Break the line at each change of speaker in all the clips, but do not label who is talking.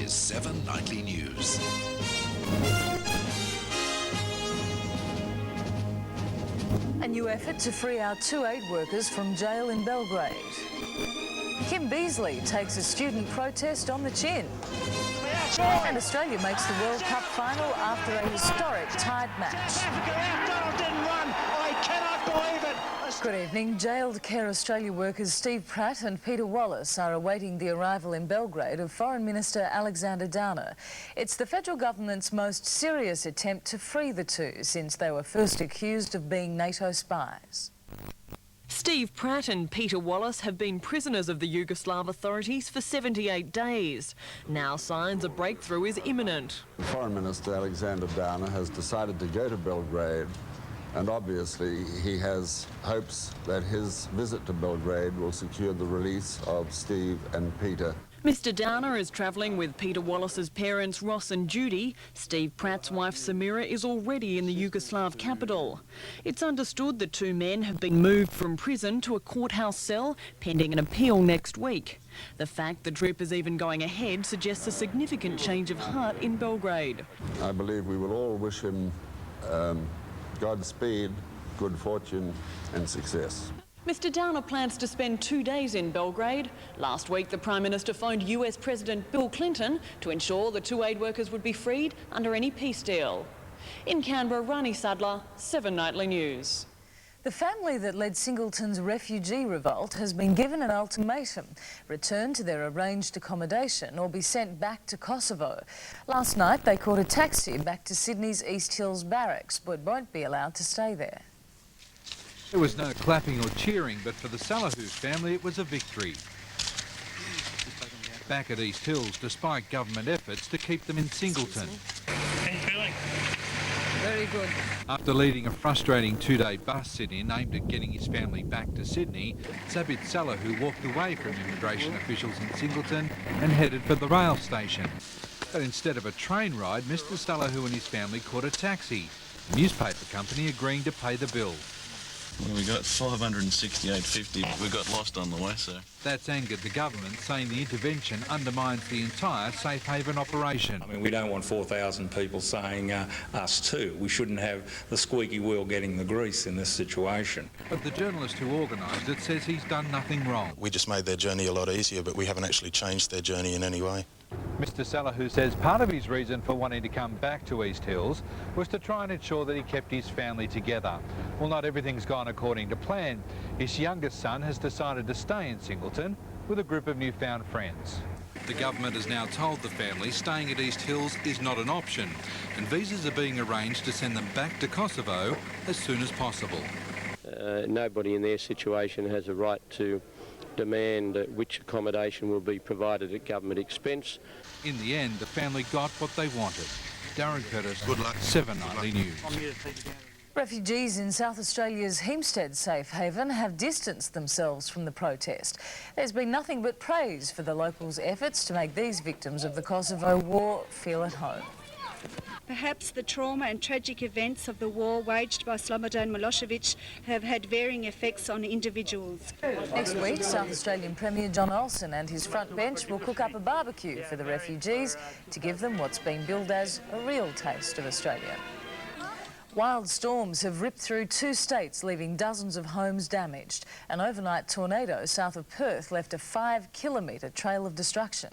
Australia's 7 nightly news.
A new effort to free our two aid workers from jail in Belgrade. Kim Beazley takes a student protest on the chin. And Australia makes the World Cup final after a historic tied match. Good evening. Jailed Care Australia workers Steve Pratt and Peter Wallace are awaiting the arrival in Belgrade of Foreign Minister Alexander Downer. It's the federal government's most serious attempt to free the two since they were first accused of being NATO spies.
Steve Pratt and Peter Wallace have been prisoners of the Yugoslav authorities for 78 days. Now signs a breakthrough is imminent.
Foreign Minister Alexander Downer has decided to go to Belgrade, and obviously he has hopes that his visit to Belgrade will secure the release of Steve and Peter.
Mr Downer is travelling with Peter Wallace's parents Ross and Judy. Steve Pratt's wife Samira is already in the Yugoslav capital. It's understood the two men have been moved from prison to a courthouse cell pending an appeal next week. The fact the trip is even going ahead suggests a significant change of heart in Belgrade.
I believe we will all wish him Godspeed, good fortune and success.
Mr Downer plans to spend 2 days in Belgrade. Last week, the Prime Minister phoned US President Bill Clinton to ensure the two aid workers would be freed under any peace deal. In Canberra, Rani Sadler, 7 Nightly News.
The family that led Singleton's refugee revolt has been given an ultimatum: return to their arranged accommodation or be sent back to Kosovo. Last night they caught a taxi back to Sydney's East Hills barracks but won't be allowed to stay there.
There was no clapping or cheering, but for the Salahu family it was a victory. Back at East Hills, despite government efforts to keep them in Singleton.
How you feeling? Very good.
After leading a frustrating 2-day bus sit-in aimed at getting his family back to Sydney, Zabit Salahu walked away from immigration officials in Singleton and headed for the rail station. But instead of a train ride, Mr Salahu and his family caught a taxi, the newspaper company agreeing to pay the bill.
Well, we got $568.50. We got lost on the way, so.
That's angered the government, saying the intervention undermines the entire safe haven operation.
I mean, we don't want 4,000 people saying us too. We shouldn't have the squeaky wheel getting the grease in this situation.
But the journalist who organised it says he's done nothing wrong.
We just made their journey a lot easier, but we haven't actually changed their journey in any way.
Mr Salahu says part of his reason for wanting to come back to East Hills was to try and ensure that he kept his family together. Well, not everything's gone according to plan. His youngest son has decided to stay in Singleton with a group of newfound friends. The government has now told the family staying at East Hills is not an option, and visas are being arranged to send them back to Kosovo as soon as possible.
Nobody in their situation has a right to demand which accommodation will be provided at government expense.
In the end, the family got what they wanted. Darren Curtis,
Good luck.
7 Nightly News.
Refugees in South Australia's Hempstead safe haven have distanced themselves from the protest. There's been nothing but praise for the locals' efforts to make these victims of the Kosovo war feel at home.
Perhaps the trauma and tragic events of the war waged by Slobodan Milosevic have had varying effects on individuals.
Next week, South Australian Premier John Olsen and his front bench will cook up a barbecue for the refugees to give them what's been billed as a real taste of Australia. Wild storms have ripped through 2 states, leaving dozens of homes damaged. An overnight tornado south of Perth left a 5-kilometre trail of destruction.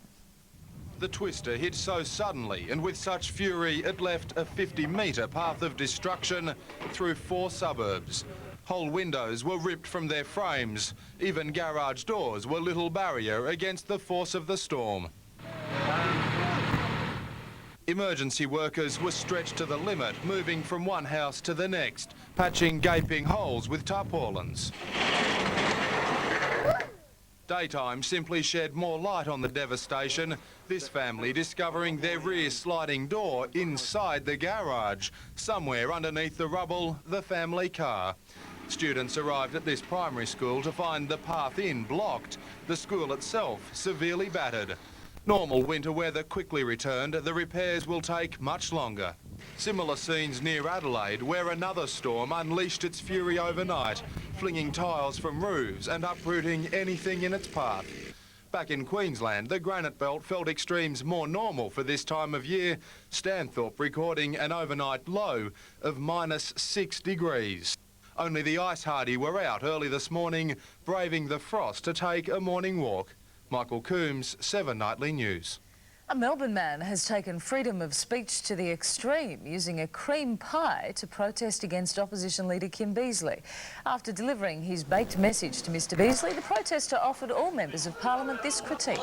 The twister hit so suddenly and with such fury it left a 50-metre path of destruction through 4 suburbs. Whole windows were ripped from their frames. Even garage doors were little barrier against the force of the storm. Emergency workers were stretched to the limit, moving from one house to the next, patching gaping holes with tarpaulins. Daytime simply shed more light on the devastation, this family discovering their rear sliding door inside the garage. Somewhere underneath the rubble, the family car. Students arrived at this primary school to find the path in blocked, the school itself severely battered. Normal winter weather quickly returned, the repairs will take much longer. Similar scenes near Adelaide, where another storm unleashed its fury overnight, flinging tiles from roofs and uprooting anything in its path. Back in Queensland, the granite belt felt extremes more normal for this time of year, Stanthorpe recording an overnight low of -6 degrees. Only the ice hardy were out early this morning, braving the frost to take a morning walk. Michael Coombs, 7 Nightly News.
A Melbourne man has taken freedom of speech to the extreme, using a cream pie to protest against opposition leader Kim Beazley. After delivering his baked message to Mr Beazley, the protester offered all members of Parliament this critique.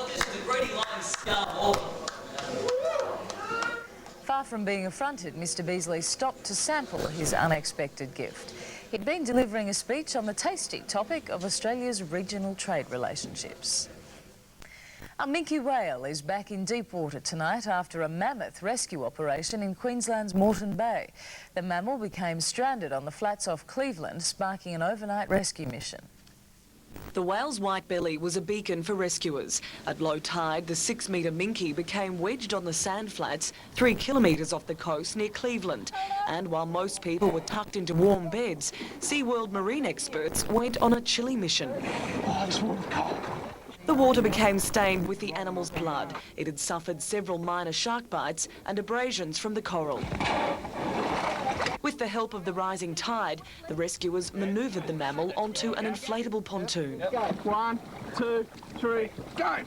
Far from being affronted, Mr Beazley stopped to sample his unexpected gift. He'd been delivering a speech on the tasty topic of Australia's regional trade relationships. A minke whale is back in deep water tonight after a mammoth rescue operation in Queensland's Moreton Bay. The mammal became stranded on the flats off Cleveland, sparking an overnight rescue mission.
The whale's white belly was a beacon for rescuers. At low tide, the 6-metre minke became wedged on the sand flats 3 kilometres off the coast near Cleveland. And while most people were tucked into warm beds, SeaWorld marine experts went on a chilly mission.
Oh, this water's cold.
The water became stained with the animal's blood. It had suffered several minor shark bites and abrasions from the coral. With the help of the rising tide, the rescuers manoeuvred the mammal onto an inflatable pontoon.
Go. 1, 2, 3, go!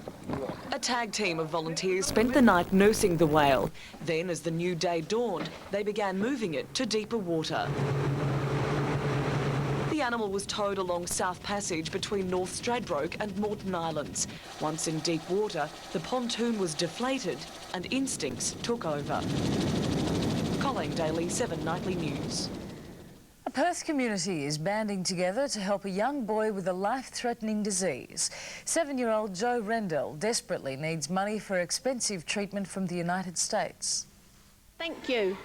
A tag team of volunteers spent the night nursing the whale. Then, as the new day dawned, they began moving it to deeper water. The animal was towed along South Passage between North Stradbroke and Moreton Islands. Once in deep water, the pontoon was deflated and instincts took over. Colleen Daly, 7 Nightly News.
A Perth community is banding together to help a young boy with a life-threatening disease. 7-year-old Joe Rendell desperately needs money for expensive treatment from the United States.
Thank you.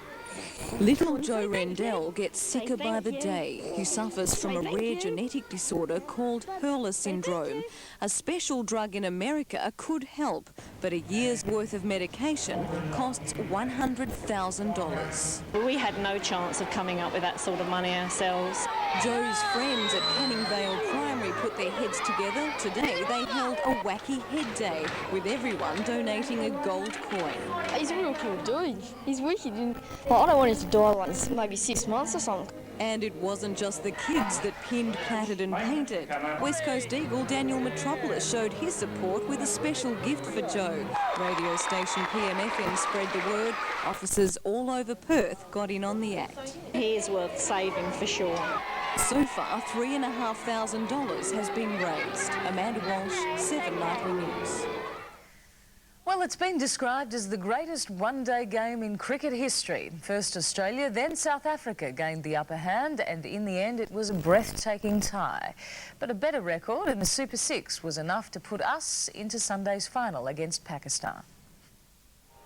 Little Joe Rendell gets sicker by the day. He suffers from a rare genetic disorder called Hurler syndrome. A special drug in America could help, but a year's worth of medication costs $100,000.
We had no chance of coming up with that sort of money ourselves.
Joe's friends at Canning Vale Primary put their heads together. Today they held a wacky head day, with everyone donating a gold coin.
He's a real cool dude. He's wicked. I don't want him to die once, maybe 6 months or something.
And it wasn't just the kids that pinned, platted and painted. West Coast Eagle Daniel Metropolis showed his support with a special gift for Joe. Radio station PMFM spread the word. Officers all over Perth got in on the act.
He is worth saving for sure.
So far, $3,500 has been raised. Amanda Walsh, 7 Nightly News.
Well, it's been described as the greatest one-day game in cricket history. First Australia, then South Africa gained the upper hand, and in the end it was a breathtaking tie. But a better record in the Super 6 was enough to put us into Sunday's final against Pakistan.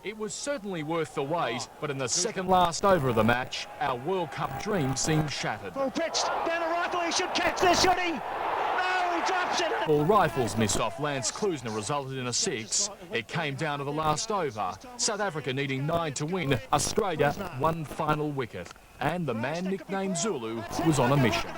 It was certainly worth the wait, but in the second last over of the match, our World Cup dream seemed shattered.
Full pitch, down the rifle, he should catch this, should he? No, he drops it!
All rifles missed off Lance Klusener resulted in a 6. It came down to the last over. South Africa needing 9 to win, Australia 1 final wicket. And the man nicknamed Zulu was on a mission.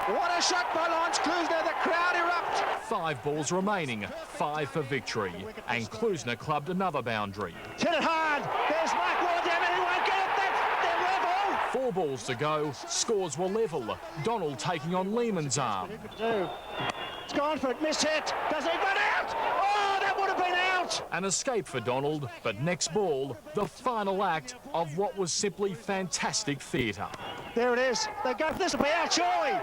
What a shot by Lance Klusener, the crowd erupt!
5 balls remaining, 5 for victory, and Klusener clubbed another boundary.
Hit it hard, there's Mike Wardham and he won't get it, they're level!
4 balls to go, scores were level. Donald taking on Lehman's arm.
It's gone for it, missed hit, does he run out? Oh, that would have been out!
An escape for Donald, but next ball, the final act of what was simply fantastic theatre.
There it is, they go, this will be out surely!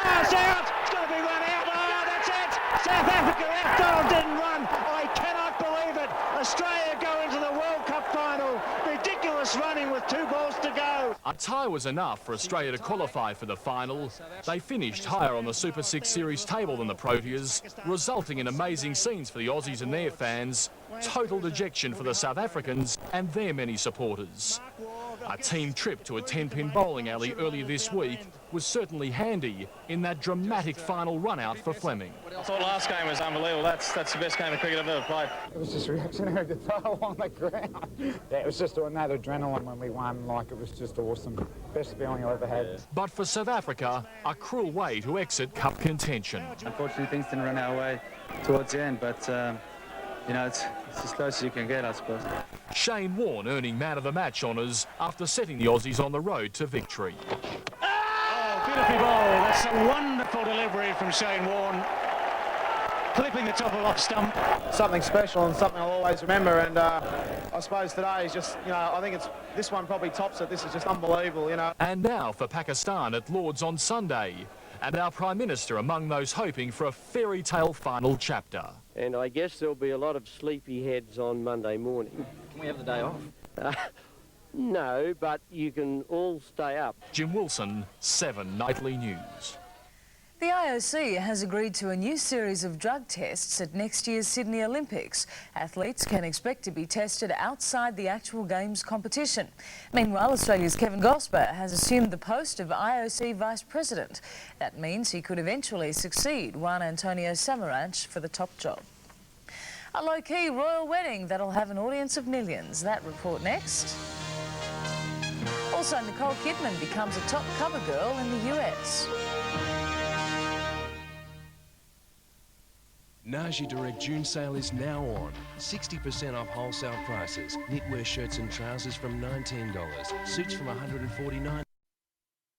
Oh, it's out! It's going to be run out! Oh, that's it! South Africa out! Donald didn't run! I cannot believe it! Australia go into the World Cup final! Ridiculous running with 2 balls to go!
A tie was enough for Australia to qualify for the final. They finished higher on the Super 6 series table than the Proteas, resulting in amazing scenes for the Aussies and their fans, total dejection for the South Africans and their many supporters. A team trip to a 10-pin bowling alley earlier this week was certainly handy in that dramatic final run-out for Fleming.
I thought last game was unbelievable. That's the best game of cricket I've ever played.
It was just reactionary to throw along the ground. Yeah, it was just another adrenaline when we won. Like, it was just awesome. Best feeling I ever had.
But for South Africa, a cruel way to exit cup contention.
Unfortunately, things didn't run our way towards the end, but you know, it's as close as you can get, I suppose.
Shane Warne earning man of the match honours after setting the Aussies on the road to victory.
Oh, beautiful ball. That's a wonderful delivery from Shane Warne. Clipping the top of off stump.
Something special and something I'll always remember, and I suppose today is just, you know, I think this one probably tops it. This is just unbelievable, you know.
And now for Pakistan at Lord's on Sunday, and our Prime Minister among those hoping for a fairy tale final chapter.
And I guess there'll be a lot of sleepy heads on Monday morning.
Can we have the day off?
No, but you can all stay up.
Jim Wilson, 7 Nightly News.
The IOC has agreed to a new series of drug tests at next year's Sydney Olympics. Athletes can expect to be tested outside the actual Games competition. Meanwhile, Australia's Kevin Gosper has assumed the post of IOC Vice President. That means he could eventually succeed Juan Antonio Samaranch for the top job. A low-key royal wedding that'll have an audience of millions. That report next. Also, Nicole Kidman becomes a top cover girl in the US.
Naji Direct June sale is now on. 60% off wholesale prices. Knitwear shirts and trousers from $19. Suits from $149.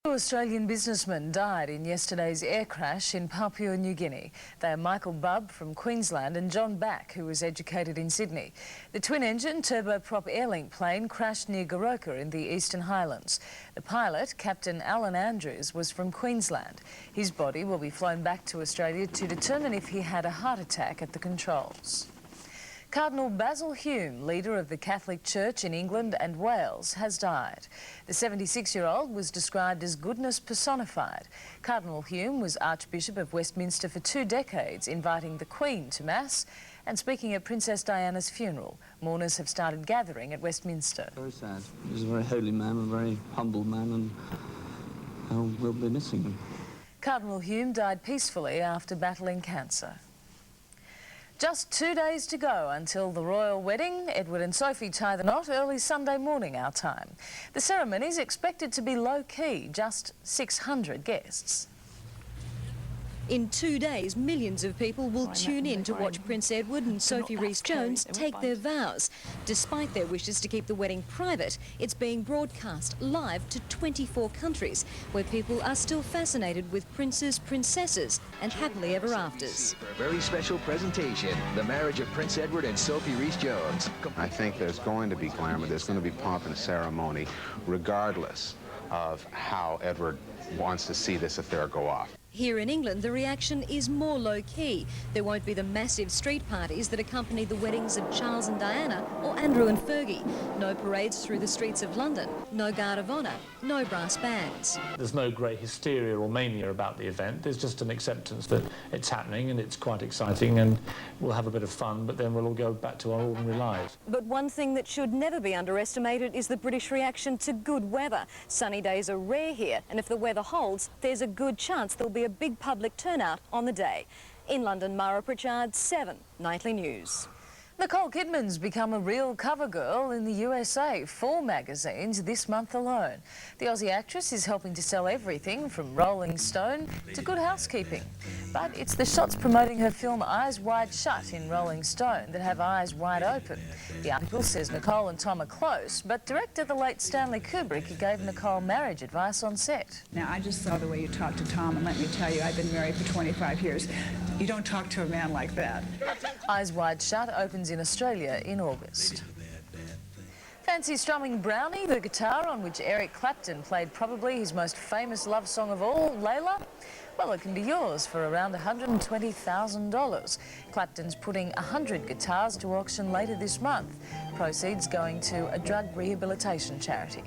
Two Australian businessmen died in yesterday's air crash in Papua New Guinea. They are Michael Bubb from Queensland and John Back, who was educated in Sydney. The twin-engine turboprop Airlink plane crashed near Goroka in the Eastern Highlands. The pilot, Captain Alan Andrews, was from Queensland. His body will be flown back to Australia to determine if he had a heart attack at the controls. Cardinal Basil Hume, leader of the Catholic Church in England and Wales, has died. The 76-year-old was described as goodness personified. Cardinal Hume was Archbishop of Westminster for 2 decades, inviting the Queen to Mass and speaking at Princess Diana's funeral. Mourners have started gathering at Westminster.
Very sad. He was a very holy man, a very humble man, and we'll be missing him.
Cardinal Hume died peacefully after battling cancer. Just 2 days to go until the royal wedding. Edward and Sophie tie the knot early Sunday morning our time. The ceremony is expected to be low-key, just 600 guests.
In 2 days, millions of people will tune in to watch Prince Edward and Sophie Rees-Jones take their vows. Despite their wishes to keep the wedding private, it's being broadcast live to 24 countries, where people are still fascinated with princes, princesses and happily ever afters.
For a very special presentation, the marriage of Prince Edward and Sophie Rees-Jones.
I think there's going to be glamour, there's going to be pomp and ceremony, regardless of how Edward wants to see this affair go off.
Here in England, the reaction is more low-key. There won't be the massive street parties that accompany the weddings of Charles and Diana or Andrew and Fergie. No parades through the streets of London, no guard of honour, no brass bands.
There's no great hysteria or mania about the event. There's just an acceptance that it's happening and it's quite exciting and we'll have a bit of fun, but then we'll all go back to our ordinary lives.
But one thing that should never be underestimated is the British reaction to good weather. Sunny days are rare here, and if the weather holds, there's a good chance there'll be a big public turnout on the day. In London, Mara Pritchard, 7 Nightly News.
Nicole Kidman's become a real cover girl in the USA, 4 magazines this month alone. The Aussie actress is helping to sell everything from Rolling Stone to Good Housekeeping. But it's the shots promoting her film Eyes Wide Shut in Rolling Stone that have eyes wide open. The article says Nicole and Tom are close, but director the late Stanley Kubrick gave Nicole marriage advice on set.
Now, I just saw the way you talked to Tom, and let me tell you, I've been married for 25 years. You don't talk to a man like that.
Eyes Wide Shut opens in Australia in August. Fancy strumming Brownie, the guitar on which Eric Clapton played probably his most famous love song of all, Layla? Well, it can be yours for around $120,000. Clapton's putting 100 guitars to auction later this month. Proceeds going to a drug rehabilitation charity.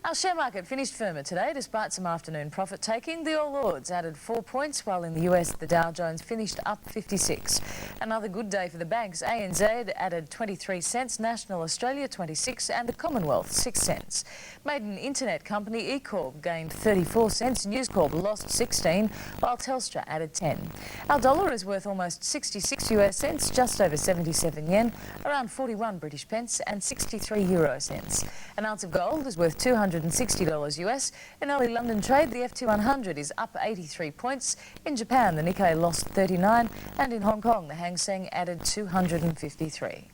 Our share market finished firmer today despite some afternoon profit taking. The All Ords added 4 points, while in the US the Dow Jones finished up 56. Another good day for the banks. ANZ added 23 cents, National Australia 26 and the Commonwealth 6 cents. Maiden internet company eCorp gained 34 cents, News Corp lost 16 while Telstra added 10. Our dollar is worth almost 66 US cents, just over 77 yen, around 41 British pence and 63 euro cents. An ounce of gold is worth $260 US. In early London trade, the FT100 is up 83 points. In Japan, the Nikkei lost 39, and in Hong Kong, the Hang Seng added 253.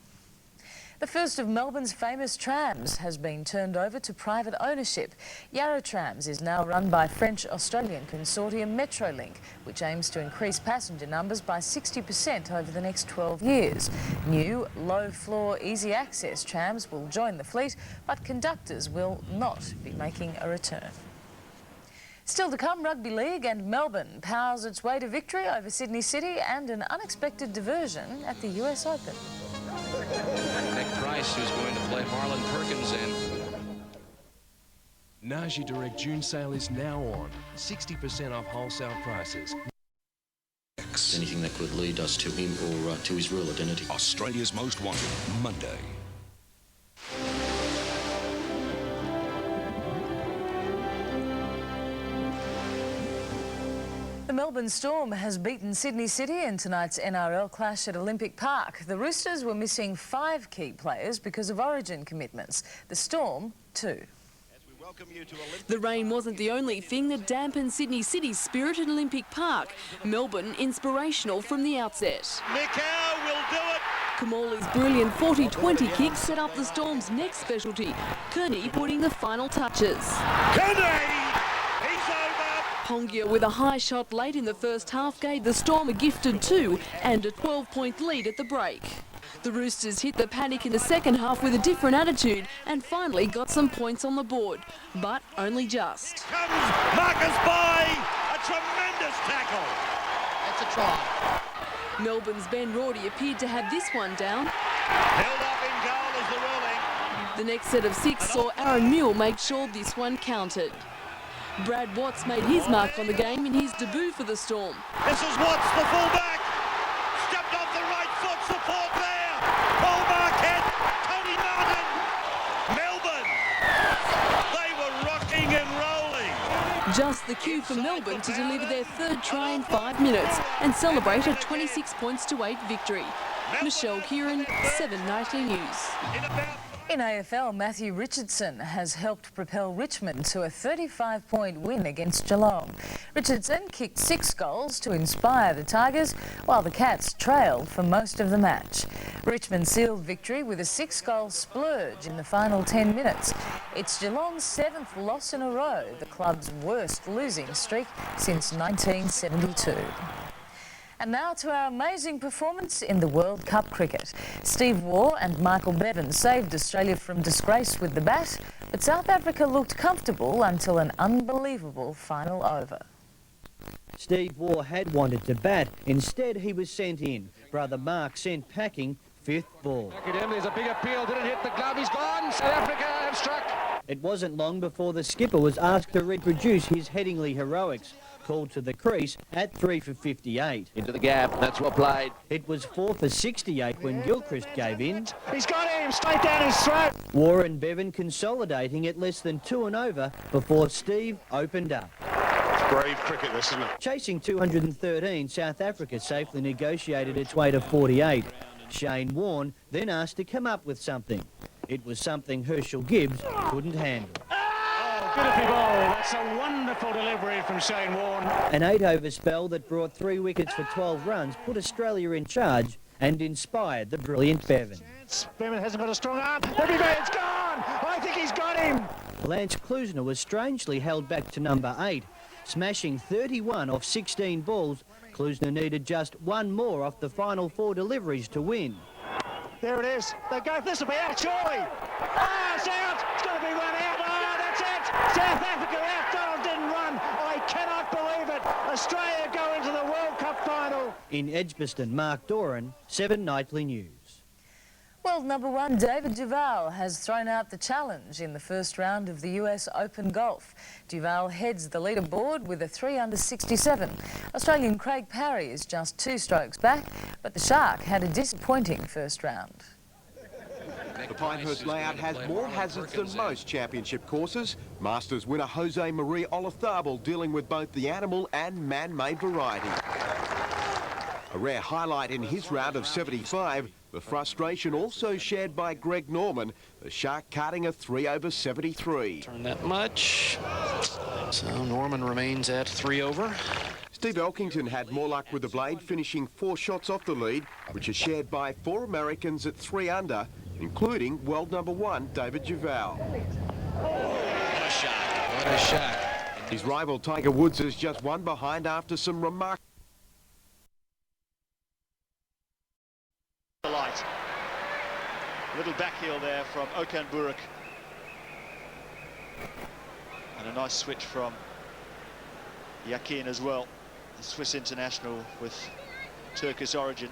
The first of Melbourne's famous trams has been turned over to private ownership. Yarra Trams is now run by French-Australian consortium Metrolink, which aims to increase passenger numbers by 60% over the next 12 years. New, low-floor, easy-access trams will join the fleet, but conductors will not be making a return. Still to come, Rugby League, and Melbourne powers its way to victory over Sydney City and an unexpected diversion at the US Open.
Nick Price, who's going to play Marlon Perkins in.
Naji Direct June sale is now on. 60% off wholesale prices.
Anything that could lead us to him or to his real identity.
Australia's Most Wanted, Monday.
The Melbourne Storm has beaten Sydney City in tonight's NRL clash at Olympic Park. The Roosters were missing 5 key players because of origin commitments. The Storm, 2.
The rain wasn't the only thing that dampened Sydney City's spirit at Olympic Park. Melbourne inspirational from the outset.
Mikau will do it.
Kamali's brilliant 40-20 kick set up the Storm's next specialty. Kearney putting the final touches.
Kearney! He's over!
Pongia with a high shot late in the first half gave the Storm a gifted 2 and a 12-point lead at the break. The Roosters hit the panic in the second half with a different attitude and finally got some points on the board, but only just.
Comes Marcus by a tremendous tackle. That's a try.
Melbourne's Ben Rorty appeared to have this one down.
Held up in goal as the ruling.
The next set of 6 saw Aaron Mule make sure this one counted. Brad Watts made his mark on the game in his debut for the Storm.
This is Watts, the fullback. Stepped off the right foot, support there. Paul Marquette, Tony Martin. Melbourne, they were rocking and rolling.
Just the cue for Melbourne to deliver their 3rd try in 5 minutes and celebrate a 26 points to 8 victory. Michelle Kieran, 7 Nightly News.
In AFL, Matthew Richardson has helped propel Richmond to a 35-point win against Geelong. Richardson kicked 6 goals to inspire the Tigers, while the Cats trailed for most of the match. Richmond sealed victory with a 6-goal splurge in the final 10 minutes. It's Geelong's 7th loss in a row, the club's worst losing streak since 1972. And now to our amazing performance in the World Cup cricket. Steve Waugh and Michael Bevan saved Australia from disgrace with the bat, but South Africa looked comfortable until an unbelievable final over.
Steve Waugh had wanted to bat. Instead, he was sent in. Brother Mark sent packing 5th ball.
Back at him, there's a big appeal. Didn't hit the glove. He's gone. South Africa have struck.
It wasn't long before the skipper was asked to reproduce his Headingley heroics. Called to the crease at 3 for 58.
Into the gap, that's well played.
It was 4 for 68 when Gilchrist gave in.
He's got him straight down his throat.
Waugh and Bevan consolidating at less than 2 and over before Steve opened up.
It's brave cricket, this, isn't it?
Chasing 213, South Africa safely negotiated its way to 48. Shane Warne then asked to come up with something. It was something Herschel Gibbs couldn't handle.
Beautiful ball. That's a wonderful delivery from Shane Warne.
An 8-over spell that brought 3 wickets for 12 runs put Australia in charge and inspired the brilliant Bevan.
Bevan hasn't got a strong arm. Everybody's gone. I think he's got him.
Lance Klusner was strangely held back to number 8. Smashing 31 off 16 balls, Klusner needed just 1 more off the final 4 deliveries to win.
There it is. They go. This will be out, surely. Ah, it's out. It's going to be run out. Ah, that's it. South Africa out. Donald didn't run. I cannot believe it. Australia go into the World Cup final.
In Edgbaston, Mark Doran, 7 Nightly News.
World number one David Duval has thrown out the challenge in the first round of the US Open Golf. Duval heads the leaderboard with a 3 under 67. Australian Craig Parry is just 2 strokes back, but the Shark had a disappointing first round.
The Pinehurst layout has more hazards than most championship courses. Masters winner Jose Maria Olazabal dealing with both the animal and man-made variety. A rare highlight in his round of 75, the frustration also shared by Greg Norman, the Shark cutting a 3 over 73.
Turn that much. So Norman remains at 3 over.
Steve Elkington had more luck with the blade, finishing 4 shots off the lead, which is shared by 4 Americans at 3 under, including world number one David Duval.
What a shot. What a shot.
His rival Tiger Woods is just 1 behind after some remarkable
light. A little back heel there from Okan Buruk. And a nice switch from Yakin as well, the Swiss international with Turkish origin.